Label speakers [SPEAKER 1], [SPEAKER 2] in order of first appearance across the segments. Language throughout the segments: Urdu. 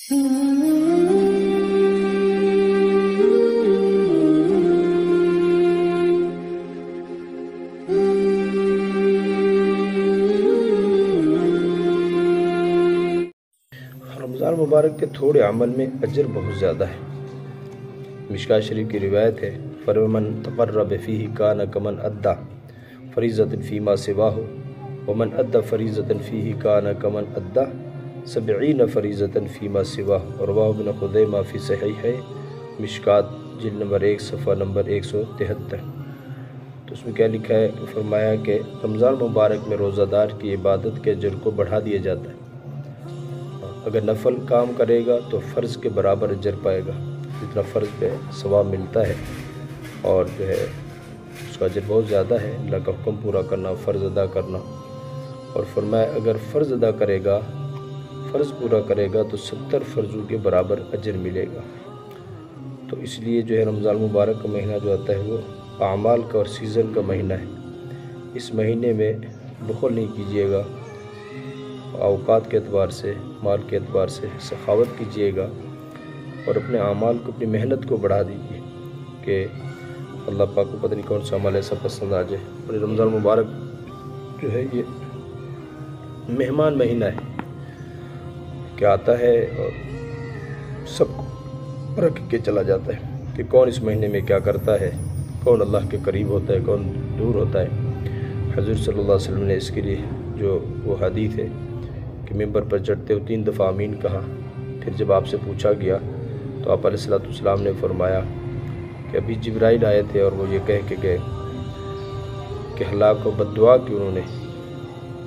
[SPEAKER 1] رمضان مبارک کے تھوڑے عمل میں اجر بہت زیادہ ہے۔ مشکوٰۃ شریف کی روایت ہے، فَمَن تَقَرَّبَ فِيهِ كَانَ كَمَنْ أَدَّىٰ فَرِيضَةً فِي مَا سِوَاهُ وَمَنْ أَدَّىٰ فَرِيضَةً فِيهِ كَانَ كَمَنْ أَدَّىٰ 70 فَرِيضَةً فِي مَا سِوَاهُ۔ رواه ابن خزیمہ فی صحیحہ، مشکوٰۃ جلد نمبر 1 صفحہ نمبر 173۔ تو اس میں کیا لکھا ہے؟ فرمایا کہ رمضان مبارک میں روزہ دار کی عبادت کے اجر کو بڑھا دیا جاتا ہے۔ اگر نفل کام کرے گا تو فرض کے برابر اجر پائے گا، جتنا فرض پہ ثواب ملتا ہے، اور جو ہے اس کا اجر بہت زیادہ ہے، اللہ کا حکم پورا کرنا، فرض ادا کرنا۔ اور فرمایا اگر فرض ادا کرے گا، فرض پورا کرے گا تو 70 فرضوں کے برابر اجر ملے گا۔ تو اس لیے جو ہے رمضان مبارک کا مہینہ جو آتا ہے وہ اعمال کا اور سیزن کا مہینہ ہے۔ اس مہینے میں بخل نہیں کیجیے گا، اوقات کے اعتبار سے، مال کے اعتبار سے سخاوت کیجیے گا، اور اپنے اعمال کو، اپنی محنت کو بڑھا دیجیے کہ اللہ پاک کو پتہ نہیں کون سا عمل ایسا پسند آ جائے۔ اور رمضان مبارک جو ہے یہ مہمان مہینہ ہے کہ آتا ہے اور سب کو رکھ کے چلا جاتا ہے کہ کون اس مہینے میں کیا کرتا ہے، کون اللہ کے قریب ہوتا ہے، کون دور ہوتا ہے۔ حضور صلی اللہ علیہ وسلم نے اس کے لیے جو وہ حدیث ہے کہ ممبر پر چڑھتے ہوئے 3 دفعہ آمین کہا، پھر جب آپ سے پوچھا گیا تو آپ علیہ السلام نے فرمایا کہ ابھی جبرائیل آئے تھے اور وہ یہ کہہ کے گئے کہ ہلاک و بد دعا کی انہوں نے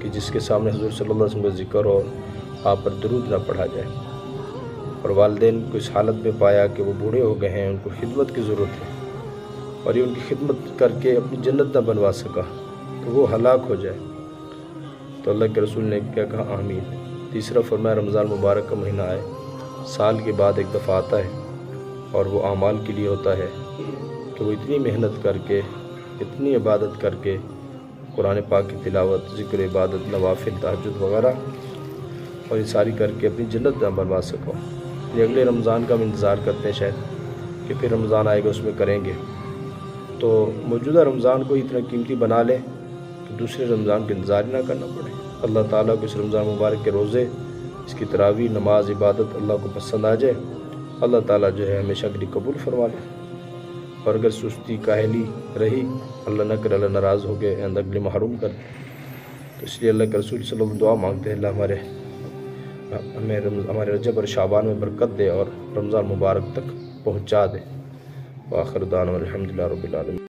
[SPEAKER 1] کہ جس کے سامنے حضور صلی اللہ علیہ وسلم کا ذکر ہو، آپ پر درود نہ پڑھا جائے۔ اور والدین کو اس حالت میں پایا کہ وہ بوڑھے ہو گئے ہیں، ان کو خدمت کی ضرورت ہے، اور یہ ان کی خدمت کر کے اپنی جنت نہ بنوا سکا تو وہ ہلاک ہو جائے۔ تو اللہ کے رسول نے کیا کہا؟ آمین۔ تیسرا فرمایا رمضان مبارک کا مہینہ آئے، سال کے بعد ایک دفعہ آتا ہے، اور وہ اعمال کے لیے ہوتا ہے کہ وہ اتنی محنت کر کے، اتنی عبادت کر کے، قرآن پاک کی تلاوت، ذکر، عبادت، نوافل، تہجد وغیرہ، اور یہ ساری کر کے اپنی جنت نہ بنوا سکو۔ یہ اگلے رمضان کا ہم انتظار کرتے ہیں شاید کہ پھر رمضان آئے گا، اس میں کریں گے۔ تو موجودہ رمضان کو اتنا قیمتی بنا لیں کہ دوسرے رمضان کا انتظار نہ کرنا پڑے۔ اللہ تعالیٰ کو اس رمضان مبارک کے روزے، اس کی تراویح، نماز، عبادت اللہ کو پسند آ جائے، اللہ تعالیٰ جو ہے ہمیشہ کے لیے قبول فرما لے۔ اور اگر سستی، کاہلی رہی، اللہ نہ کرے اللہ ناراض ہو گئے، اگلے محروم کر دے۔ تو اس لیے اللہ کے رسول صلی اللہ علیہ وسلم دعا مانگتے ہیں، اللہ ہمارے رجب اور شعبان میں برکت دے اور رمضان مبارک تک پہنچا دے۔ وآخر دعوانا الحمدللہ رب العالمین۔